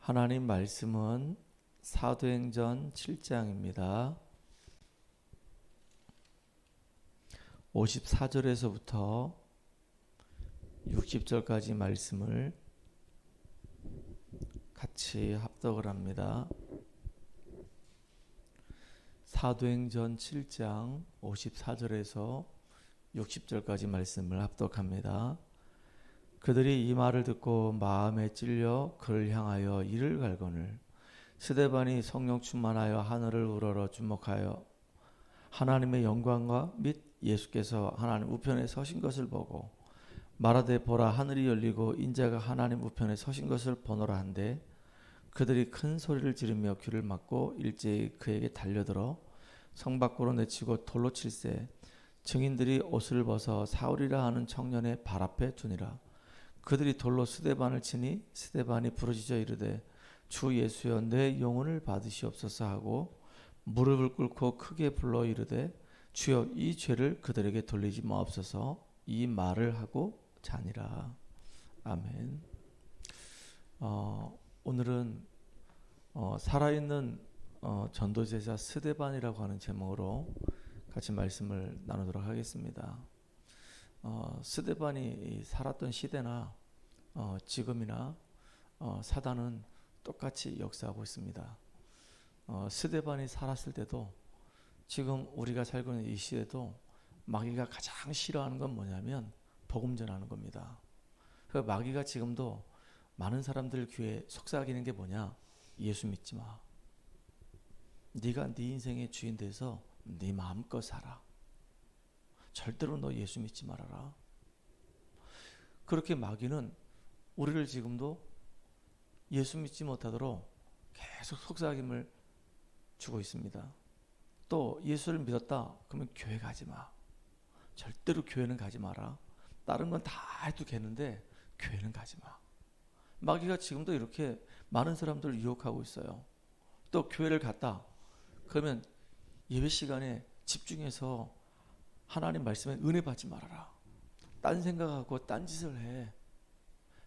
하나님 말씀은 사도행전 7장입니다. 54절에서부터 60절까지 말씀을 같이 합독을 합니다. 사도행전 7장 54절에서 60절까지 말씀을 합독합니다. 그들이 이 말을 듣고 마음에 찔려 그를 향하여 이를 갈거늘 스데반이 성령 충만하여 하늘을 우러러 주목하여 하나님의 영광과 및 예수께서 하나님 우편에 서신 것을 보고 말하되 보라 하늘이 열리고 인자가 하나님 우편에 서신 것을 보노라 한데 그들이 큰 소리를 지르며 귀를 막고 일제히 그에게 달려들어 성 밖으로 내치고 돌로 칠세 증인들이 옷을 벗어 사울이라 하는 청년의 발 앞에 두니라. 그들이 돌로 스데반을 치니 스데반이 부르짖어 이르되 주 예수여 내 영혼을 받으시옵소서 하고 무릎을 꿇고 크게 불러 이르되 주여 이 죄를 그들에게 돌리지 마옵소서. 이 말을 하고 자니라. 아멘. 오늘은 살아있는 전도제자 스데반이라고 하는 제목으로 같이 말씀을 나누도록 하겠습니다. 스데반이 살았던 시대나 지금이나 사단은 똑같이 역사하고 있습니다. 스데반이 살았을 때도 지금 우리가 살고 있는 이 시대도 마귀가 가장 싫어하는 건 뭐냐면 복음 전하는 겁니다. 그 마귀가 지금도 많은 사람들 귀에 속삭이는 게 뭐냐? 예수 믿지 마. 네가 네 인생의 주인 돼서 네 마음껏 살아. 절대로 너 예수 믿지 말아라. 그렇게 마귀는 우리를 지금도 예수 믿지 못하도록 계속 속삭임을 주고 있습니다. 또 예수를 믿었다 그러면 교회 가지 마. 절대로 교회는 가지 마라. 다른 건 다 해도 되는데 교회는 가지 마. 마귀가 지금도 이렇게 많은 사람들을 유혹하고 있어요. 또 교회를 갔다 그러면 예배 시간에 집중해서 하나님 말씀에 은혜 받지 말아라. 딴 생각하고 딴 짓을 해.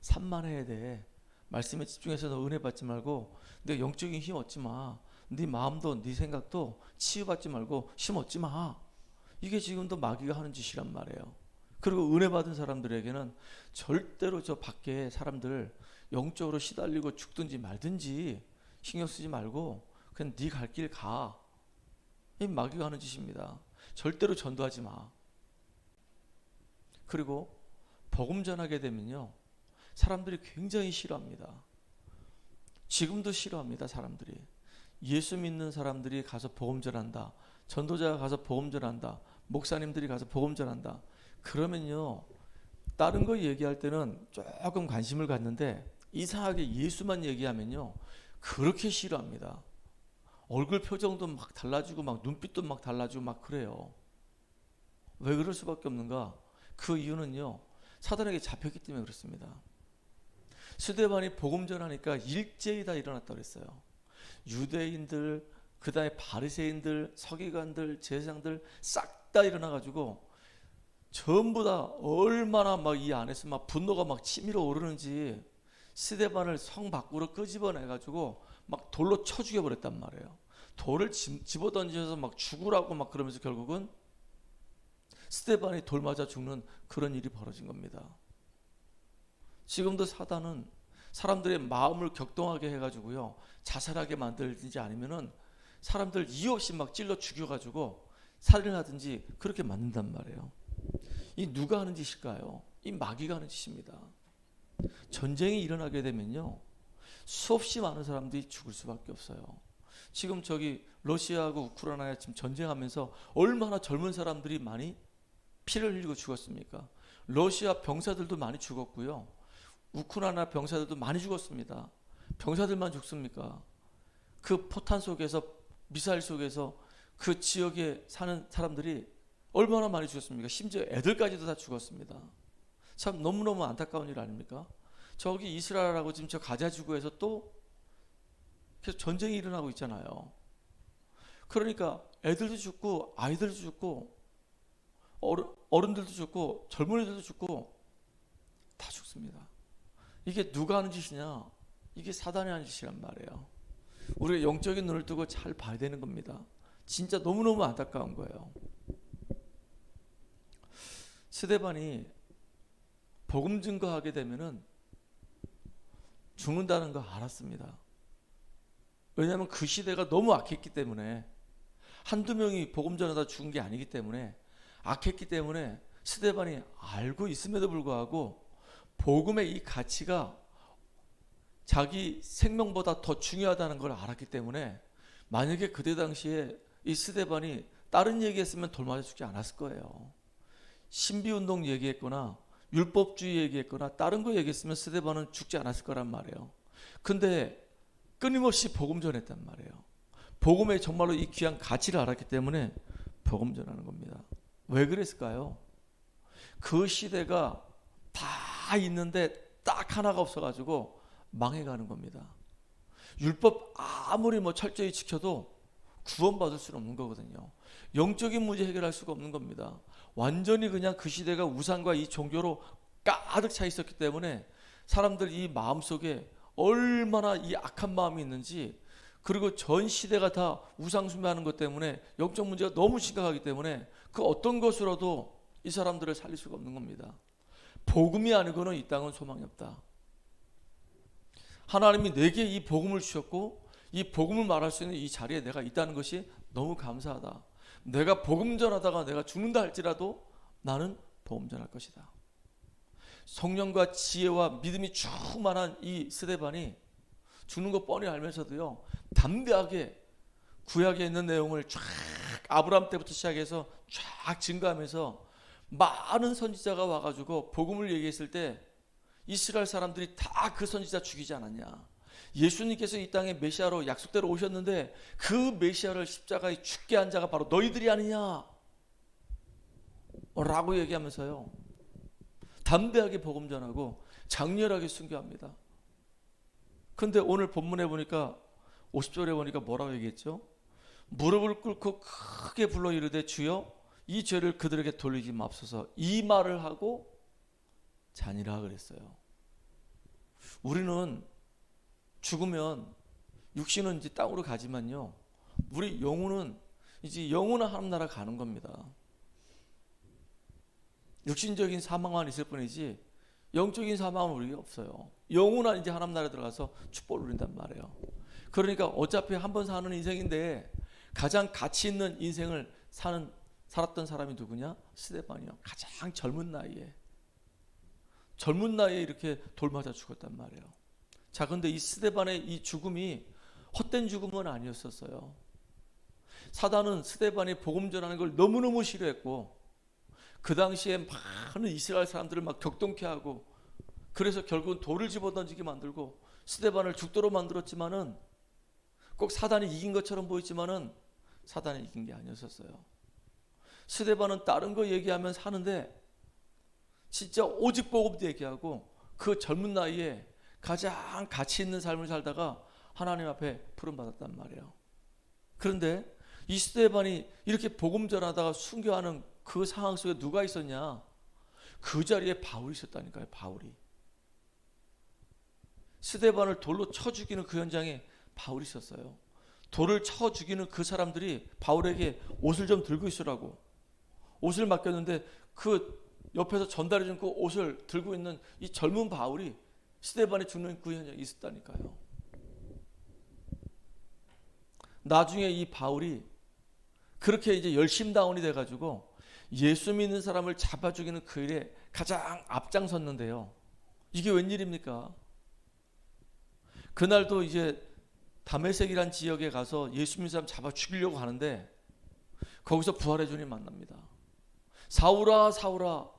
산만해야 돼. 말씀에 집중해서 너 은혜 받지 말고 내 영적인 힘 얻지 마. 네 마음도 네 생각도 치유받지 말고 힘 얻지 마. 이게 지금도 마귀가 하는 짓이란 말이에요. 그리고 은혜 받은 사람들에게는 절대로 저 밖에 사람들 영적으로 시달리고 죽든지 말든지 신경 쓰지 말고 그냥 네 갈 길 가. 이 마귀가 하는 짓입니다. 절대로 전도하지 마. 그리고 복음 전하게 되면요 사람들이 굉장히 싫어합니다. 지금도 싫어합니다. 사람들이 예수 믿는 사람들이 가서 복음 전한다, 전도자가 가서 복음 전한다, 목사님들이 가서 복음 전한다 그러면요 다른 거 얘기할 때는 조금 관심을 갖는데 이상하게 예수만 얘기하면요 그렇게 싫어합니다. 얼굴 표정도 막 달라지고 막 눈빛도 막 달라지고 막 그래요. 왜 그럴 수밖에 없는가? 그 이유는요 사단에게 잡혔기 때문에 그렇습니다. 스데반이 복음 전하니까 일제히 다 일어났다고 그랬어요. 유대인들, 그 다음에 바리새인들, 서기관들, 제사장들 싹 다 일어나가지고 전부 다 얼마나 막 이 안에서 막 분노가 막 치밀어 오르는지 스데반을 성 밖으로 끄집어내가지고 막 돌로 쳐 죽여버렸단 말이에요. 돌을 집어던져서 막 죽으라고 막 그러면서 결국은 스데반이 돌 맞아 죽는 그런 일이 벌어진 겁니다. 지금도 사단은 사람들의 마음을 격동하게 해가지고요 자살하게 만들든지 아니면은 사람들 이유 없이 막 찔러 죽여가지고 살인하든지 그렇게 만든단 말이에요. 이 누가 하는 짓일까요? 이 마귀가 하는 짓입니다. 전쟁이 일어나게 되면요 수없이 많은 사람들이 죽을 수밖에 없어요. 지금 저기 러시아하고 우크라이나에 지금 전쟁하면서 얼마나 젊은 사람들이 많이 피를 흘리고 죽었습니까? 러시아 병사들도 많이 죽었고요 우크라이나 병사들도 많이 죽었습니다. 병사들만 죽습니까? 그 포탄 속에서 미사일 속에서 그 지역에 사는 사람들이 얼마나 많이 죽었습니까? 심지어 애들까지도 다 죽었습니다. 참 너무너무 안타까운 일 아닙니까? 저기 이스라엘하고 지금 저 가자 지구에서 또 계속 전쟁이 일어나고 있잖아요. 그러니까 애들도 죽고 아이들도 죽고 어른들도 죽고 젊은이들도 죽고 다 죽습니다. 이게 누가 하는 짓이냐? 이게 사단의 한 짓이란 말이에요. 우리가 영적인 눈을 뜨고 잘 봐야 되는 겁니다. 진짜 너무너무 안타까운 거예요. 스데반이 복음 증거하게 되면은 죽는다는 거 알았습니다. 왜냐하면 그 시대가 너무 악했기 때문에, 한두 명이 복음 전하다 죽은 게 아니기 때문에, 악했기 때문에 스데반이 알고 있음에도 불구하고 복음의 이 가치가 자기 생명보다 더 중요하다는 걸 알았기 때문에, 만약에 그때 당시에 이 스데반이 다른 얘기했으면 돌 맞아 죽지 않았을 거예요. 신비운동 얘기했거나 율법주의 얘기했거나 다른 거 얘기했으면 스데반은 죽지 않았을 거란 말이에요. 근데 끊임없이 복음 전했단 말이에요. 복음의 정말로 이 귀한 가치를 알았기 때문에 복음 전하는 겁니다. 왜 그랬을까요? 그 시대가 다 있는데 딱 하나가 없어가지고 망해가는 겁니다. 율법 아무리 철저히 지켜도 구원받을 수는 없는 거거든요. 영적인 문제 해결할 수가 없는 겁니다. 완전히 그냥 그 시대가 우상과 이 종교로 가득 차 있었기 때문에 사람들 이 마음속에 얼마나 이 악한 마음이 있는지, 그리고 전 시대가 다 우상 숭배하는 것 때문에 영적 문제가 너무 심각하기 때문에 그 어떤 것으로도 이 사람들을 살릴 수가 없는 겁니다. 복음이 아니고는 이 땅은 소망이 없다. 하나님이 내게 이 복음을 주셨고 이 복음을 말할 수 있는 이 자리에 내가 있다는 것이 너무 감사하다. 내가 복음 전하다가 내가 죽는다 할지라도 나는 복음 전할 것이다. 성령과 지혜와 믿음이 충만한 이 스데반이 죽는 거 뻔히 알면서도요, 담대하게 구약에 있는 내용을 쫙 아브라함 때부터 시작해서 쫙 증거하면서 많은 선지자가 와가지고 복음을 얘기했을 때 이스라엘 사람들이 다 그 선지자 죽이지 않았냐. 예수님께서 이 땅에 메시아로 약속대로 오셨는데 그 메시아를 십자가에 죽게 한 자가 바로 너희들이 아니냐 라고 얘기하면서요, 담대하게 복음 전하고 장렬하게 순교합니다. 근데 오늘 본문에 보니까 50절에 보니까 뭐라고 얘기했죠? 무릎을 꿇고 크게 불러 이르되 주여 이 죄를 그들에게 돌리지 맙소서, 이 말을 하고 자니라 그랬어요. 우리는 죽으면 육신은 이제 땅으로 가지만요, 우리 영혼은 이제 영원한 하나님 나라 가는 겁니다. 육신적인 사망만 있을 뿐이지 영적인 사망은 우리가 없어요. 영원한 이제 하나님 나라에 들어가서 축복을 누린단 말이에요. 그러니까 어차피 한 번 사는 인생인데 가장 가치 있는 인생을 살았던 사람이 누구냐? 스데반이요. 가장 젊은 나이에 이렇게 돌 맞아 죽었단 말이에요. 자, 근데 이 스데반의 이 죽음이 헛된 죽음은 아니었었어요. 사단은 스데반이 복음 전하는 걸 너무너무 싫어했고 그 당시에 많은 이스라엘 사람들을 막 격동케 하고, 그래서 결국은 돌을 집어던지게 만들고 스데반을 죽도록 만들었지만은, 꼭 사단이 이긴 것처럼 보이지만은 사단이 이긴 게 아니었었어요. 스데반은 다른 거 얘기하면 사는데 진짜 오직 복음 얘기하고 그 젊은 나이에 가장 가치 있는 삶을 살다가 하나님 앞에 부름받았단 말이에요. 그런데 이 스데반이 이렇게 복음 전하다가 순교하는 그 상황 속에 누가 있었냐? 그 자리에 바울이 있었다니까요. 바울이. 스데반을 돌로 쳐 죽이는 그 현장에 바울이 있었어요. 돌을 쳐 죽이는 그 사람들이 바울에게 옷을 좀 들고 있으라고 옷을 맡겼는데, 그 옆에서 전달해 준 그 옷을 들고 있는 이 젊은 바울이 스데반이 죽는 그 현장에 있었다니까요. 나중에 이 바울이 그렇게 이제 열심다운이 돼가지고 예수 믿는 사람을 잡아 죽이는 그 일에 가장 앞장섰는데요. 이게 웬일입니까? 그날도 이제 다메섹이란 지역에 가서 예수 믿는 사람 잡아 죽이려고 하는데 거기서 부활의 주님 만납니다. 사울아 사울아.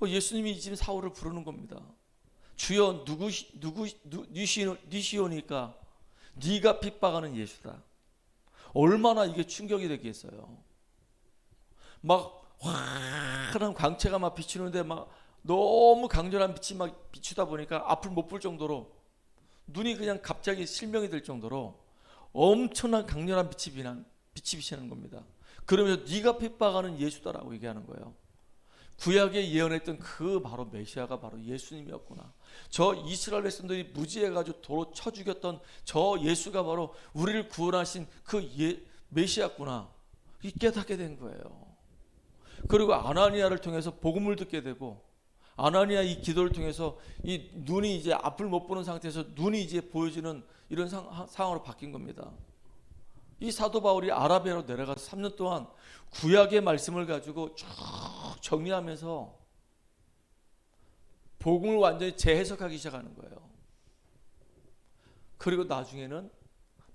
예수님이 지금 사울을 부르는 겁니다. 주여 니시오니까 네가 핍박하는 예수다. 얼마나 이게 충격이 되겠어요. 막 환한 광채가 막 비추는데 막 너무 강렬한 빛이 막 비추다 보니까 앞을 못 볼 정도로, 눈이 그냥 갑자기 실명이 될 정도로 엄청난 강렬한 빛이 비치는 겁니다. 그러면서 네가 핍박하는 예수다라고 얘기하는 거예요. 구약에 예언했던 그 바로 메시아가 바로 예수님이었구나. 저 이스라엘 백성들이 무지해가지고 도로 쳐 죽였던 저 예수가 바로 우리를 구원하신 그 메시아구나, 이 깨닫게 된 거예요. 그리고 아나니아를 통해서 복음을 듣게 되고, 아나니아 이 기도를 통해서 이 눈이 이제 앞을 못 보는 상태에서 눈이 이제 보여지는 이런 상황으로 바뀐 겁니다. 이 사도 바울이 아라비아로 내려가서 3년 동안 구약의 말씀을 가지고 쭉 정리하면서 복음을 완전히 재해석하기 시작하는 거예요. 그리고 나중에는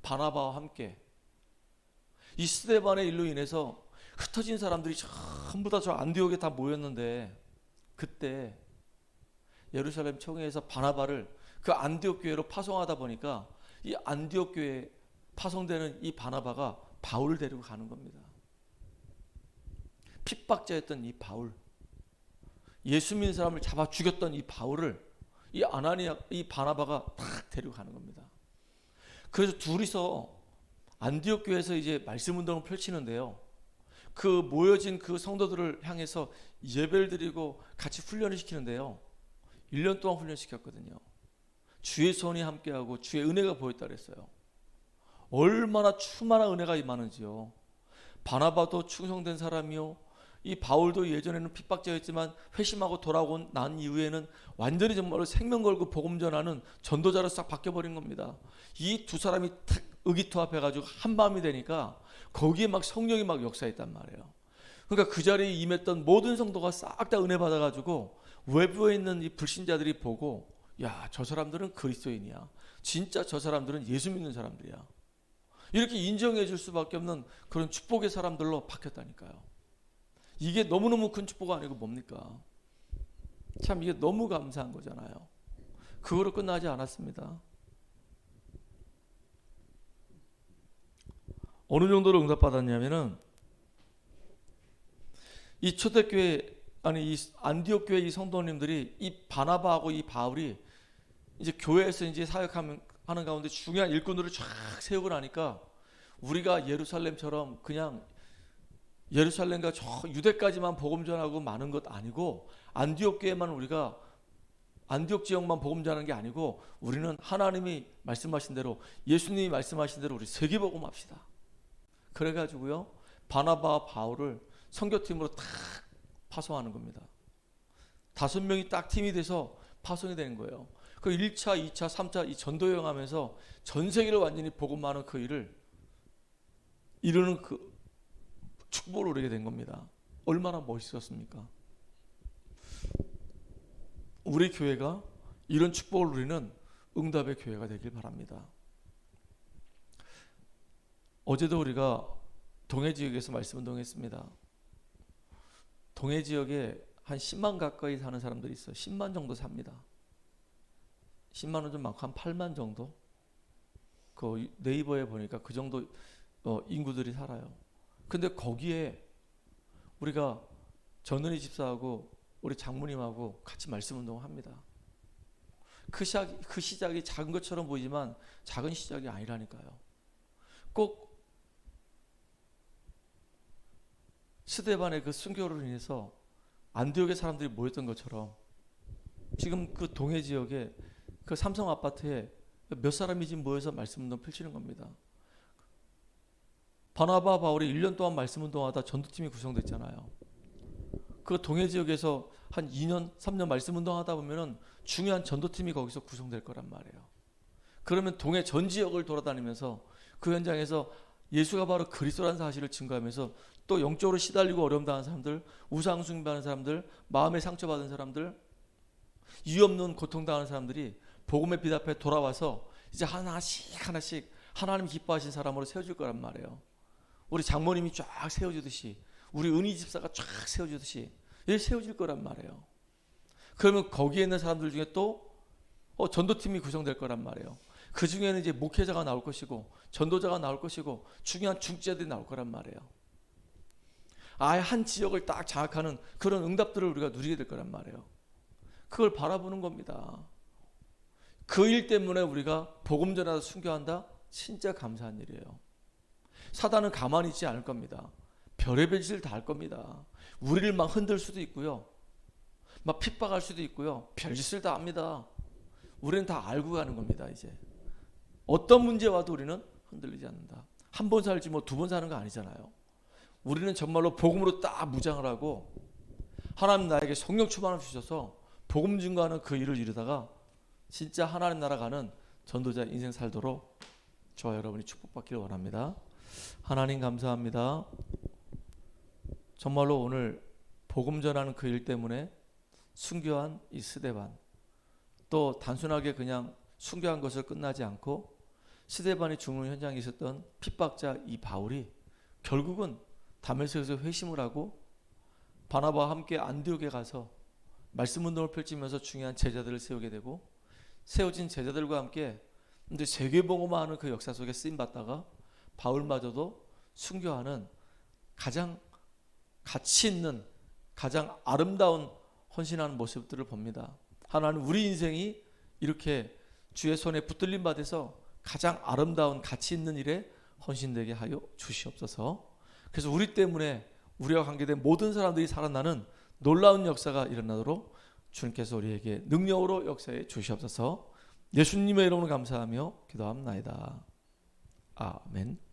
바나바와 함께 이 스데반의 일로 인해서 흩어진 사람들이 전부 다 저 안디옥에 다 모였는데, 그때 예루살렘 총회에서 바나바를 그 안디옥 교회로 파송하다 보니까 이 안디옥 교회에 파송되는 이 바나바가 바울을 데리고 가는 겁니다. 핍박자였던 이 바울, 예수 믿는 사람을 잡아 죽였던 이 바울을 이 아나니아, 이 바나바가 딱 데리고 가는 겁니다. 그래서 둘이서 안디옥 교회에서 이제 말씀 운동을 펼치는데요. 그 모여진 그 성도들을 향해서 예배를 드리고 같이 훈련을 시키는데요. 1년 동안 훈련시켰거든요. 주의 손이 함께하고 주의 은혜가 보였다 그랬어요. 얼마나 충만한 은혜가 많은지요. 바나바도 충성된 사람이요, 이 바울도 예전에는 핍박자였지만 회심하고 돌아온 난 이후에는 완전히 정말로 생명 걸고 복음 전하는 전도자로 싹 바뀌어버린 겁니다. 이 두 사람이 탁 의기투합해가지고 한밤이 되니까 거기에 막 성령이 막 역사했단 말이에요. 그러니까 그 자리에 임했던 모든 성도가 싹 다 은혜 받아가지고 외부에 있는 이 불신자들이 보고, 야, 저 사람들은 그리스도인이야, 진짜 저 사람들은 예수 믿는 사람들이야, 이렇게 인정해 줄 수밖에 없는 그런 축복의 사람들로 바뀌었다니까요. 이게 너무너무 큰 축복 아니고 뭡니까? 참 이게 너무 감사한 거잖아요. 그거로 끝나지 않았습니다. 어느 정도로 응답받았냐면은 이 초대교회, 아니 이 안디옥 교회 이 성도님들이 이 바나바하고 이 바울이 이제 교회에서 이제 사역하는 가운데 중요한 일꾼들을 쫙 세우고 나니까, 우리가 예루살렘처럼 그냥 예루살렘과 저 유대까지만 복음 전하고 많은 것 아니고, 안디옥 교회만 우리가 안디옥 지역만 복음 전하는 게 아니고, 우리는 하나님이 말씀하신 대로, 예수님이 말씀하신 대로 우리 세계 복음합시다. 그래가지고요, 바나바와 바울을 선교팀으로 딱 파송하는 겁니다. 5명이 딱 팀이 돼서 파송이 되는 거예요. 그 1차, 2차, 3차 이 전도 여행하면서 전 세계를 완전히 복음하는 그 일을 이루는 그 축복을 누리게 된 겁니다. 얼마나 멋있었습니까? 우리 교회가 이런 축복을 누리는 응답의 교회가 되길 바랍니다. 어제도 우리가 동해 지역에서 말씀 운동했습니다. 동해 지역에 한 10만 가까이 사는 사람들이 있어요. 10만 정도 삽니다. 10만은 좀 많고 한 8만 정도? 그 네이버에 보니까 그 정도 인구들이 살아요. 근데 거기에 우리가 전은희 집사하고 우리 장모님하고 같이 말씀 운동을 합니다. 그 시작이 작은 것처럼 보이지만 작은 시작이 아니라니까요. 꼭 스데반의 그 순교로 인해서 안디옥의 사람들이 모였던 것처럼 지금 그 동해 지역에 그 삼성 아파트에 몇 사람이 지금 모여서 말씀 운동 펼치는 겁니다. 바나바 바울이 1년 동안 말씀 운동하다 전도팀이 구성됐잖아요. 그 동해 지역에서 한 2년, 3년 말씀 운동하다 보면은 중요한 전도팀이 거기서 구성될 거란 말이에요. 그러면 동해 전 지역을 돌아다니면서 그 현장에서 예수가 바로 그리스도라는 사실을 증거하면서 또 영적으로 시달리고 어려움 당하는 사람들, 우상 숭배하는 사람들, 마음에 상처받은 사람들, 이유 없는 고통당하는 사람들이 복음의 빛 앞에 돌아와서 이제 하나씩 하나님 기뻐하신 사람으로 세워질 거란 말이에요. 우리 장모님이 쫙 세워주듯이, 우리 은희 집사가 쫙 세워주듯이 이렇게 세워질 거란 말이에요. 그러면 거기에 있는 사람들 중에 또 전도팀이 구성될 거란 말이에요. 그 중에는 이제 목회자가 나올 것이고 전도자가 나올 것이고 중요한 중재자들이 나올 거란 말이에요. 아예 한 지역을 딱 장악하는 그런 응답들을 우리가 누리게 될 거란 말이에요. 그걸 바라보는 겁니다. 그 일 때문에 우리가 복음 전하다 순교한다? 진짜 감사한 일이에요. 사단은 가만히 있지 않을 겁니다. 별의별 짓을 다 할 겁니다. 우리를 막 흔들 수도 있고요, 막 핍박할 수도 있고요, 별짓을 다 합니다. 우리는 다 알고 가는 겁니다. 이제 어떤 문제 와도 우리는 흔들리지 않는다. 한 번 살지 뭐 두 번 사는 거 아니잖아요. 우리는 정말로 복음으로 딱 무장을 하고 하나님 나에게 성령 충만을 주셔서 복음 증거하는 그 일을 이루다가 진짜 하나님 나라 가는 전도자 인생 살도록 저와 여러분이 축복받기를 원합니다. 하나님 감사합니다. 정말로 오늘 복음 전하는 그 일 때문에 순교한 이 스데반, 또 단순하게 그냥 순교한 것을 끝나지 않고 스데반이 죽는 현장에 있었던 핍박자 이 바울이 결국은 다메섹에서 회심을 하고 바나바와 함께 안디옥에 가서 말씀 운동을 펼치면서 중요한 제자들을 세우게 되고, 세워진 제자들과 함께 이제 세계복음화하는 그 역사 속에 쓰임 받다가 바울마저도 순교하는 가장 가치 있는, 가장 아름다운 헌신하는 모습들을 봅니다. 하나님, 우리 인생이 이렇게 주의 손에 붙들림 받아서 가장 아름다운 가치 있는 일에 헌신되게 하여 주시옵소서. 그래서 우리 때문에 우리와 관계된 모든 사람들이 살아나는 놀라운 역사가 일어나도록 주님께서 우리에게 능력으로 역사해 주시옵소서. 예수님의 이름으로 감사하며 기도합나이다. 아멘.